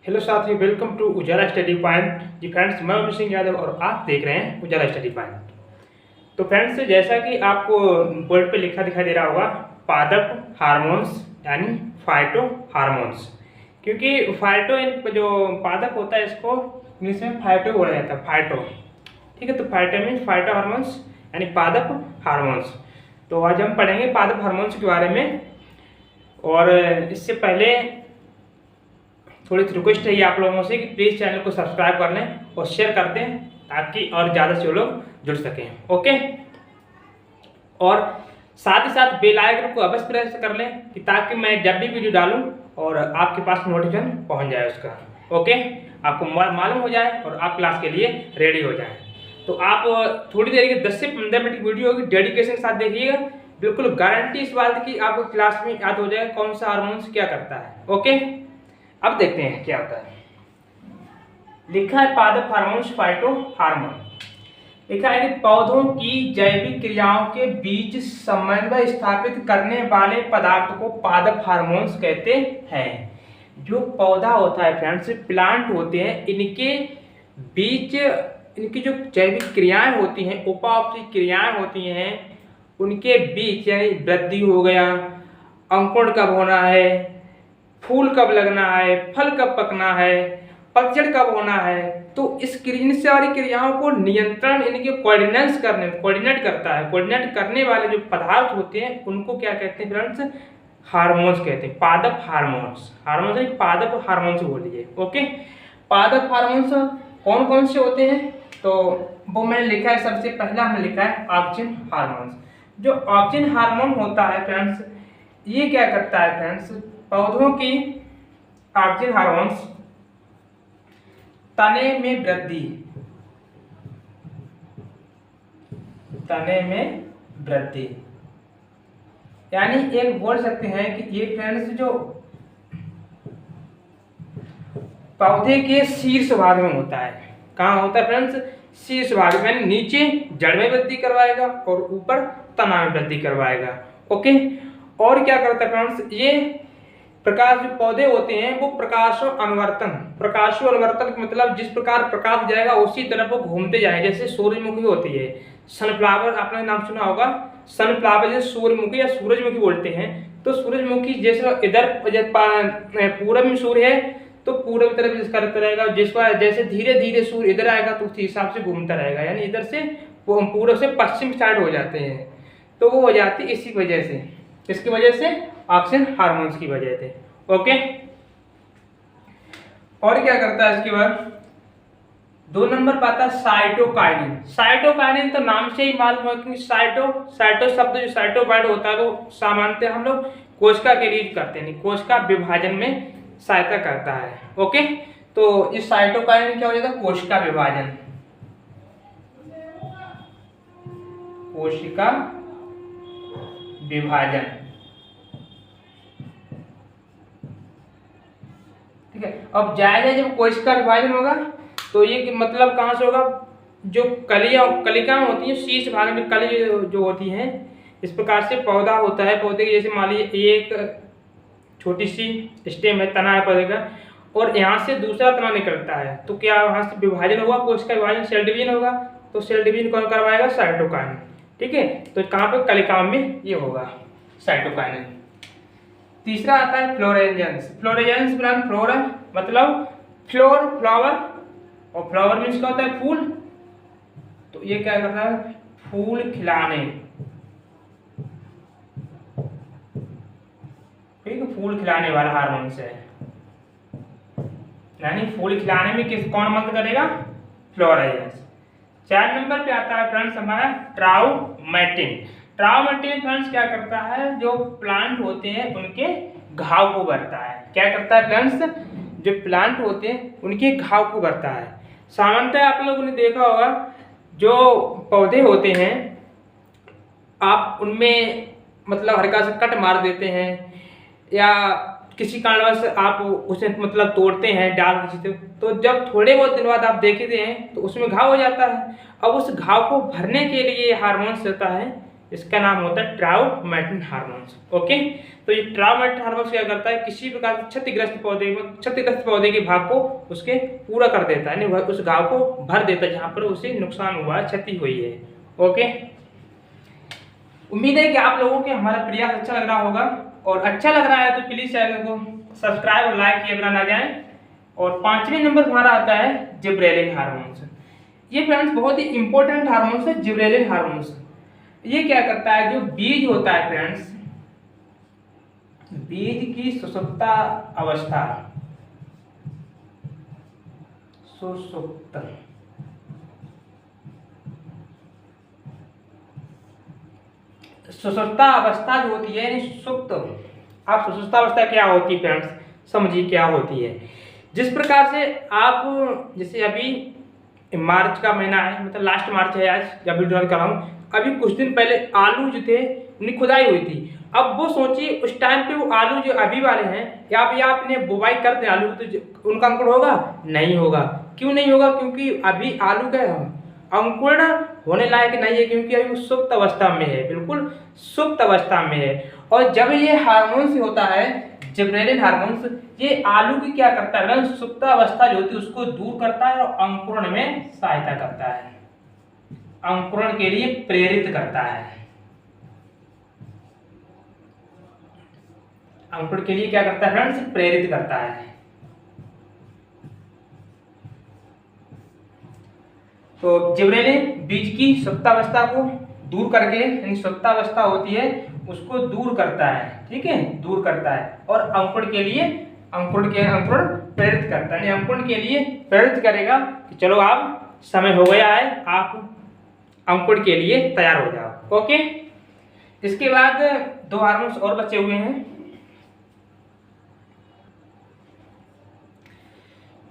Hello साथियों, welcome to Ujala study point. जी friends, मैं अमित सिंह यादव और आप देख रहे हैं उजाला स्टडी पॉइंट। तो फ्रेंड्स, जैसा कि आपको बोर्ड पे लिखा दिखाई दे रहा होगा, पादप हार्मोन्स यानी फाइटो हार्मोन्स। क्योंकि फाइटो जो पादप होता है इसको इंग्लिश में फाइटो बोला जाता है, फाइटो। ठीक है, तो फाइटो मीन्स फाइटो हार्मोन्स यानी पादप हार्मोन्स। तो आज हम पढ़ेंगे पादप हार्मोन्स के बारे में। और इससे पहले थोड़ी सी रिक्वेस्ट है आप लोगों से कि प्लीज़ चैनल को सब्सक्राइब कर लें और शेयर कर दें ताकि और ज़्यादा से लोग जुड़ सकें। ओके, और साथ ही साथ बेल आइकन को अवश्य प्रेस कर लें कि ताकि मैं जब भी वीडियो डालूं और आपके पास नोटिफिकेशन पहुंच जाए उसका। ओके, आपको मालूम हो जाए और आप क्लास के लिए रेडी हो जाएं। तो आप थोड़ी देर के 10 से 15 मिनट की वीडियो होगी, डेडिकेशन के साथ देखिएगा। बिल्कुल गारंटी इस बात की आपको क्लास में याद हो जाएगा कौन सा हार्मोन्स क्या करता है। ओके, अब देखते हैं क्या होता है। लिखा है पादप हार्मोन्स फाइटो हार्मोन। लिखा है कि पौधों की जैविक क्रियाओं के बीच समन्वय स्थापित करने वाले पदार्थ को पादप हार्मोन्स कहते हैं। जो पौधा होता है फ्रेंड्स, प्लांट होते हैं, इनके बीच इनकी जो जैविक क्रियाएं होती हैं, उपापचयी क्रियाएं होती हैं, उनके बीच यानी वृद्धि हो गया, अंकुरण कब होना है, फूल कब लगना है, फल कब पकना है, पतझड़ कब होना है, तो इन सारी क्रियाओं को नियंत्रण इनके कोऑर्डिनेट करता है। कोऑर्डिनेट करने वाले जो पदार्थ होते हैं उनको क्या कहते हैं फ्रेंड्स? हार्मोन्स कहते हैं, पादप हार्मोन्स। हार्मोन्स पादप हार्मोन्स बोलिए। ओके, पादप हार्मोन्स कौन कौन से होते हैं? तो वो मैंने लिखा है, सबसे पहला हमने लिखा है ऑक्सिन हार्मोन्स। जो ऑक्सिन हार्मोन होता है फ्रेंड्स, ये क्या करता है फ्रेंड्स? पौधों की ऑक्सिन हार्मोन्स तने में वृद्धि यानी एक बोल सकते हैं कि ये फ्रेंड्स जो पौधे के शीर्ष भाग में होता है। कहाँ होता है फ्रेंड्स? शीर्ष भाग में, नीचे जड़ में वृद्धि करवाएगा और ऊपर तना में वृद्धि करवाएगा। ओके, और क्या करता है फ्रेंड्स? ये प्रकाश जो पौधे होते हैं वो प्रकाशो अनुवर्तन मतलब जिस प्रकार प्रकाश जाएगा उसी तरफ वो घूमते जाएंगे। जैसे सूर्यमुखी होती है, सनफ्लावर, आपने नाम सुना होगा सनफ्लावर, जैसे सूर्यमुखी या सूरजमुखी बोलते हैं। तो सूरजमुखी जैसे इधर पूरब में सूर्य है तो पूरब तरफ जिसका रहता रहेगा, जिसका जैसे धीरे धीरे सूर्य इधर आएगा तो उस हिसाब से घूमता रहेगा, यानी इधर से वो हम पूरब से पश्चिम साइड हो जाते हैं। तो वो हो जाती है इसी वजह से, इसकी वजह से ऑक्सिन हार्मोन्स की वजह से। ओके, और क्या करता है इसके बाद? 2 नंबर पर आता है साइटोकाइनिन। साइटोकाइनिन तो नाम से ही मालूम है कि साइटो शब्द जो साइटोकाइड होता है वो सामान्यतः हम लोग कोशिका के लिए करते हैं, कोशिका विभाजन में सहायता करता है। ओके, तो इस साइटोकाइनिन क्या हो जाता है? कोशिका विभाजन, कोशिका विभाजन। ठीक है, अब जायजा जब कोशिका विभाजन होगा तो ये मतलब कहाँ से होगा? जो कलिकाएं होती हैं शीर्ष भाग में, कली जो होती हैं, इस प्रकार से पौधा होता है। पौधे की जैसे मान लीजिए एक छोटी सी स्टेम है, तना है पौधे का, और यहाँ से दूसरा तना निकलता है, तो क्या वहाँ से विभाजन होगा? कोशिका विभाजन, सेल डिवीजन होगा। तो सेल डिवीजन कौन करवाएगा? साइटोकाइनिन। ठीक है, तो कहाँ पे? कलिकाओं में ये होगा साइटोकाइनिन। तीसरा आता है फ्लोरेजेंस। फ्लोरेजेंस फ्लोरा मतलब फ्लावर, और फ्लावर मीन्स क्या होता है? फूल। तो ये क्या करता है? फूल खिलाने। ठीक है, फूल खिलाने वाला हार्मोन्स है, यानी फूल खिलाने में कौन मदद करेगा? फ्लोरेजेंस। 4 नंबर पे आता है फ्रेंड्स हमारा ट्राउमेटिन। ट्राउमेटिन फ्रेंड्स क्या करता है? जो प्लांट होते हैं उनके घाव को भरता है। क्या करता है फ्रेंड्स? जो प्लांट होते हैं उनके घाव को भरता है। सामान्यतः आप लोगों ने देखा होगा जो पौधे होते हैं, आप उनमें मतलब हल्का से कट मार देते हैं या किसी कारणवश आप उसे मतलब तोड़ते हैं डाल किसी से, तो जब थोड़े बहुत दिन बाद आप देखते हैं तो उसमें घाव हो जाता है। अब उस घाव को भरने के लिए हार्मोन्स रहता है, इसका नाम होता है ट्राउमेटिन हार्मोन्स। ओके, तो ये ट्राउमेटिन हार्मोन्स क्या करता है, किसी प्रकार क्षतिग्रस्त पौधे के भाग को उसके पूरा कर देता है, यानी उस घाव को भर देता है जहां पर उसे नुकसान हुआ है, क्षति हुई है। ओके, उम्मीद है कि आप लोगों को हमारा प्रयास अच्छा लग रहा होगा, और अच्छा लग रहा है तो प्लीज चैनल को सब्सक्राइब और लाइक किए बिना ना जाएं। और 5वें नंबर हमारा आता है जिब्रेलिन हार्मोन्स। ये फ्रेंड्स बहुत ही इंपॉर्टेंट हार्मोन्स है जिब्रेलिन हार्मोन्स। ये क्या करता है, जो बीज होता है फ्रेंड्स, बीज की सुषुप्त अवस्था, सुषुप्त अवस्था जो होती है, यानी सुप्त। आप सुषुप्त अवस्था क्या होती है फ्रेंड्स, समझिए क्या होती है। जिस प्रकार से आप, जैसे अभी मार्च का महीना है, मतलब लास्ट मार्च है आज जब वीडियो कर रहा हूँ, अभी कुछ दिन पहले आलू जो थे उनकी खुदाई हुई थी। अब वो सोचिए उस टाइम पे वो आलू जो अभी वाले हैं, या अभी आपने बुवाई कर दे आलू, तो उनका अंकुर होगा? नहीं होगा। क्यों नहीं होगा? क्योंकि अभी आलू का अंकुरण होने लायक नहीं है, क्योंकि अभी वो सुप्त अवस्था में है, बिल्कुल सुप्त अवस्था में है। और जब ये हार्मोन्स होता है जिब्रेलिन हार्मोन्स, ये आलू की क्या करता है, सुप्त अवस्था जो होती है उसको दूर करता है और अंकुरण में सहायता करता है, अंकुरण के लिए प्रेरित करता है। अंकुरण के लिए क्या करता है फ्रेंड्स, प्रेरित करता है। तो जिब्रेलिन बीज की सुप्तावस्था को दूर करके, यानी सुप्तावस्था होती है उसको दूर करता है, ठीक है, दूर करता है। और अंकुरण के लिए अंकुरण प्रेरित करता है, यानी अंकुरण के लिए प्रेरित करेगा कि चलो आप समय हो गया है, आप अंकुरण के लिए तैयार हो जाओ। ओके, इसके बाद 2 हार्मोन्स और बचे हुए हैं।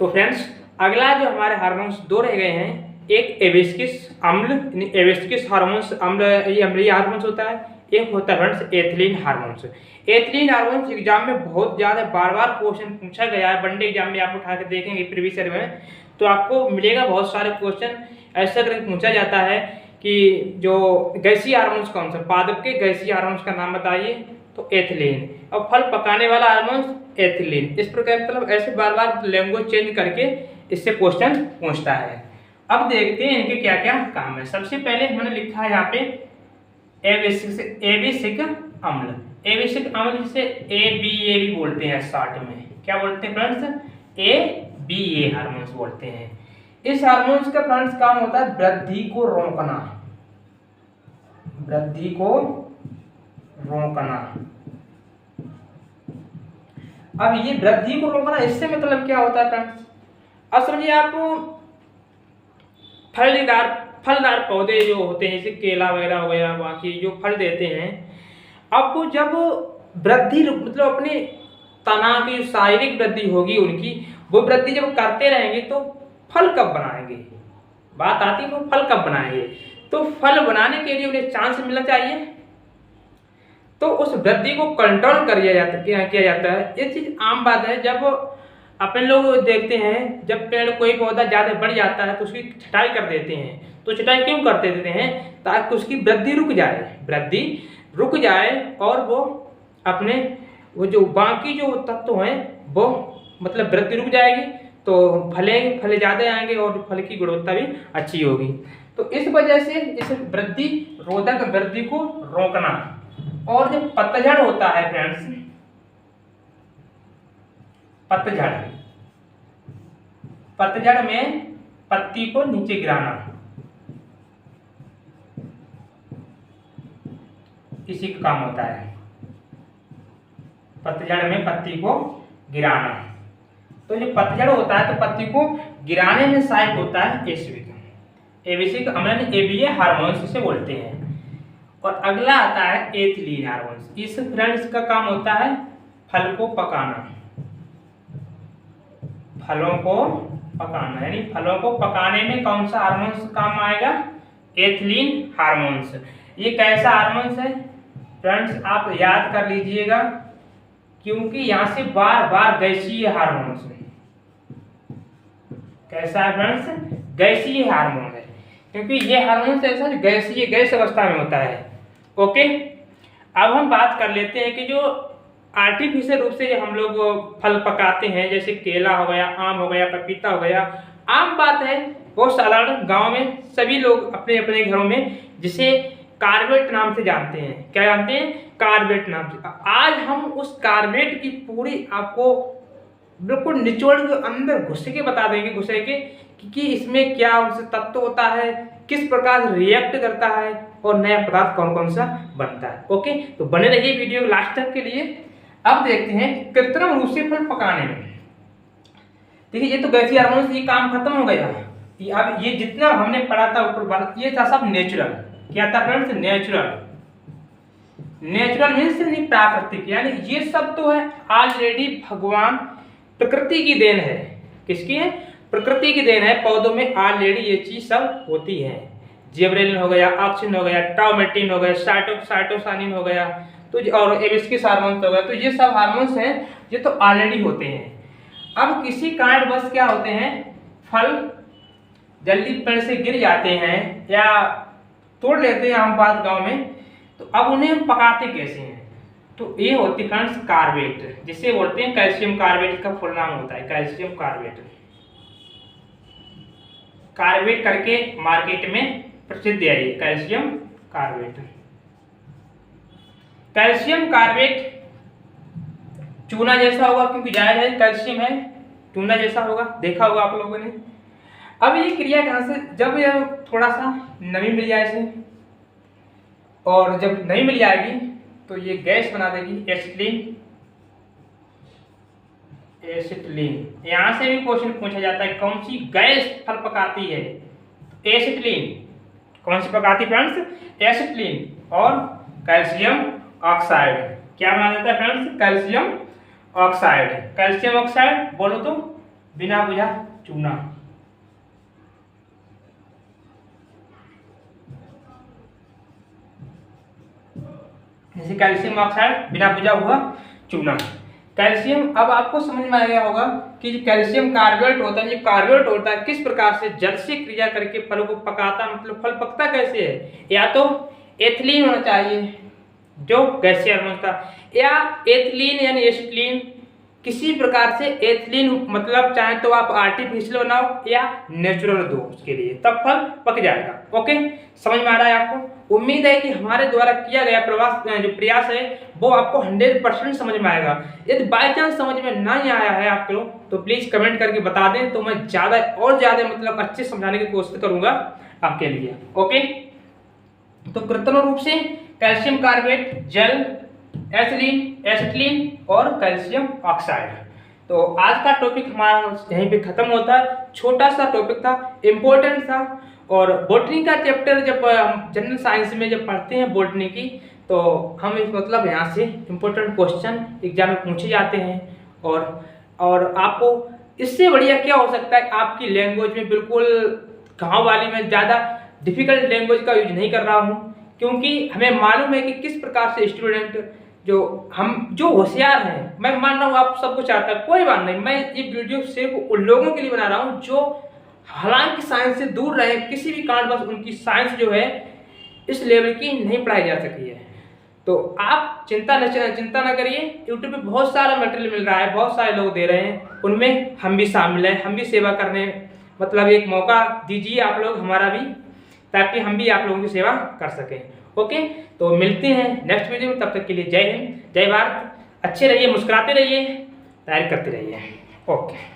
तो फ्रेंड्स अगला जो हमारे हार्मोन्स 2 रह गए हैं, एक एबिस्किस अम्ल, एबिस्किस हार्मोन्स अम्ल, ये अम्लीय हार्मोन्स होता है। एक होता है friends ethylene hormones. Ethylene hormones exam में बहुत ज़्यादा बार क्वेश्चन पूछा गया है, वनडे एग्जाम में आप उठा के देखेंगे प्रीवियस ईयर में, तो आपको मिलेगा बहुत सारे क्वेश्चन ऐसा करके पूछा जाता है कि जो गैसीय हार्मोन्स कौन सा, पादप के गैसीय हार्मोन्स का नाम बताइए, तो एथिलीन। और फल पकाने वाला हार्मोन्स एथिलीन। इस प्रकार मतलब ऐसे बार लैंग्वेज चेंज करके इससे क्वेश्चन पूछता है। अब देखते हैं इनके क्या क्या काम है। सबसे पहले मैंने लिखा है यहाँ पे एबिसिक अम्ल। एबिसिक अम्ल जिसे ABA भी बोलते हैं शॉर्ट में। क्या बोलते हैं फ्रेंड्स? ABA हार्मोन्स बोलते हैं। इस हार्मोन्स का फ्रेंड्स काम होता है वृद्धि को रोकना, वृद्धि को रोकना। अब ये वृद्धि को रोकना, इससे मतलब क्या होता है फ्रेंड्स? अब समझिए आप फलदार पौधे जो होते हैं, जैसे केला वगैरह हो गया, बाकी जो फल देते हैं, अब वो जब वृद्धि मतलब अपने तना की शारीरिक वृद्धि होगी उनकी, वो वृद्धि जब करते रहेंगे तो फल कब बनाएंगे? बात आती है वो फल कब बनाएंगे? तो फल बनाने के लिए उन्हें चांस मिलना चाहिए, तो उस वृद्धि को कंट्रोल किया जाता है। ये चीज आम बात है। जब अपन लोग देखते हैं, जब पेड़ कोई पौधा ज़्यादा बढ़ जाता है तो उसकी छटाई कर देते हैं। तो छटाई क्यों करते देते हैं? ताकि उसकी वृद्धि रुक जाए, और वो अपने वो जो बाकी जो तत्व हैं वो मतलब वृद्धि रुक जाएगी, तो फल ज़्यादा आएंगे और फल की गुणवत्ता भी अच्छी होगी। तो इस वजह से इस वृद्धि को रोकना। और जब पतझड़ होता है फ्रेंड्स, पतझड़ में पत्ती को नीचे गिराना, इसी का काम होता है। पतझड़ में पत्ती को गिराना। तो जो पतझड़ होता है तो पत्ती को गिराने में सहायक होता है एबिसिक अम्ल, ABA हार्मोन्स इसे बोलते हैं। और अगला आता है एथिलीन हार्मोन्स। इस फ्रेंड्स का काम होता है फल को पकाना, यानी फलों को पकाने में कौन सा हार्मोन्स काम आएगा? Ethylene hormones. ये कैसा हार्मोन्स है फ्रेंड्स, आप याद कर लीजिएगा, क्योंकि यहाँ से बार गैसीय हार्मोन्स है। कैसा है फ्रेंड्स? गैसीय हार्मोन है, क्योंकि ये हार्मोन ऐसा गैसीय गैस अवस्था में होता है। ओके, अब हम बात कर लेते हैं कि जो आर्टिफिशियल रूप से जो हम लोग फल पकाते हैं, जैसे केला हो गया, आम हो गया, पपीता हो गया। आम बात है, बहुत साधारण गांव में सभी लोग अपने अपने घरों में जिसे कार्बेट नाम से जानते हैं। क्या जानते हैं? कार्बेट नाम से। आज हम उस कार्बेट की पूरी आपको बिल्कुल निचोड़ के अंदर घुस के बता देंगे, घुसे के कि इसमें क्या तत्व होता है, किस प्रकार रिएक्ट करता है और नया पदार्थ कौन कौन सा बनता है। ओके, तो बने रहिए वीडियो लास्ट तक के लिए। अब देखते हैं कृत्रिम रूप से फल पकाने में। देखिए, ये तो गैसीय हार्मोन से ये काम खत्म हो गया। अब ये जितना हमने पढ़ा था ऊपर, ये था सब नेचुरल। क्या था फ्रेंड्स? नेचुरल। नेचुरल मीन्स नहीं प्राकृतिक, यानी ये सब तो है ऑलरेडी भगवान प्रकृति की देन है। किसकी है? प्रकृति की देन है। पौधों में ऑलरेडी ये चीज सब होती है। जिबरेलिन हो गया, ऑक्सिन हो गया, टाउमेटिन हो गया, साइटोसानिन हो गया, तो और एबिस्किस हार्मोन्स हो गया। तो ये सब हार्मोन्स हैं, ये तो ऑलरेडी होते हैं। अब किसी कारणवश क्या होते हैं, फल जल्दी पेड़ से गिर जाते हैं या तोड़ लेते हैं हम बात गांव में, तो अब उन्हें हम पकाते कैसे हैं? तो ये होती फ्रेंड्स कार्बेट, जिसे बोलते हैं कैल्शियम कार्बेट। का फुल नाम होता है कैल्शियम कार्बेट। कार्बेट करके मार्केट में प्रसिद्ध है ये कैल्शियम कार्बेट। कैल्शियम कार्बेट चूना जैसा होगा, क्योंकि जाहिर है कैल्शियम है, चूना जैसा होगा, देखा होगा आप लोगों ने। अब ये क्रिया कहां से, जब ये थोड़ा सा नमी मिल जाए इसे, और जब नमी मिल जाएगी तो ये गैस बना देगी, एसिटिलीन। एसिटिलीन, यहां से भी क्वेश्चन पूछा जाता है कौन सी गैस फल पकाती है? एसिटिलीन। कौन सी पकाती फ्रेंड्स? एसिटिलीन। और कैल्शियम ऑक्साइड। क्या बना देता है friends? Calcium oxide. Calcium oxide बोलो तो बिना बुझा चूना। जैसे कैल्शियम ऑक्साइड बिना बुझा हुआ चूना। कैल्शियम, अब आपको समझ में आ गया होगा कि जो कैल्शियम कार्बेट होता है, ये कार्बेट होता है किस प्रकार से जल से क्रिया करके फल को पकाता, मतलब फल पकता कैसे है? या तो एथिलीन होना चाहिए जो गैसीय हार्मोन था, या एथिलीन यानी एसिटिलीन, किसी प्रकार से एथिलीन, मतलब चाहे तो आप आर्टिफिशियल बनाओ या नेचुरल दो उसके लिए, तब फल पक जाएगा। ओके, समझ में आ रहा है आपको? उम्मीद है कि हमारे द्वारा किया गया प्रयास है वो आपको 100% समझ में आएगा। यदि बाई चांस समझ में नहीं आया है आपको, तो प्लीज कमेंट करके बता दें, तो मैं ज्यादा और ज्यादा मतलब अच्छे समझाने की कोशिश करूंगा आपके लिए। ओके, तो कृत्रिम रूप से कैल्शियम कार्बेट, जल, एसिटिलीन और कैल्शियम ऑक्साइड। तो आज का टॉपिक हमारा यहीं पे खत्म होता है। छोटा सा टॉपिक था, इम्पोर्टेंट था। और बॉटनी का चैप्टर जब हम जनरल साइंस में जब पढ़ते हैं बॉटनी की, तो हम इस मतलब यहाँ से इम्पोर्टेंट क्वेश्चन एग्जाम में पूछे जाते हैं। और आपको इससे बढ़िया क्या हो सकता है, आपकी लैंग्वेज में बिल्कुल गाँव वाली में ज़्यादा डिफिकल्ट लैंग्वेज का यूज नहीं कर रहा हूँ, क्योंकि हमें मालूम है कि किस प्रकार से स्टूडेंट जो होशियार हैं, मैं मान रहा हूँ आप सब कुछ आता है, कोई बात नहीं, मैं ये वीडियो सिर्फ उन लोगों के लिए बना रहा हूँ जो हालांकि साइंस से दूर रहे, किसी भी कारणवश उनकी साइंस जो है इस लेवल की नहीं पढ़ाई जा सकी है। तो आप चिंता न करिए, यूट्यूब पे बहुत सारा मटेरियल मिल रहा है, बहुत सारे लोग दे रहे हैं, उनमें हम भी शामिल हैं। हम भी सेवा करने, मतलब एक मौका दीजिए आप लोग हमारा भी, ताकि हम भी आप लोगों की सेवा कर सकें। ओके, तो मिलते हैं नेक्स्ट वीडियो में, तब तक के लिए जय हिंद, जय भारत। अच्छे रहिए, मुस्कुराते रहिए, तैयारी करते रहिए। ओके।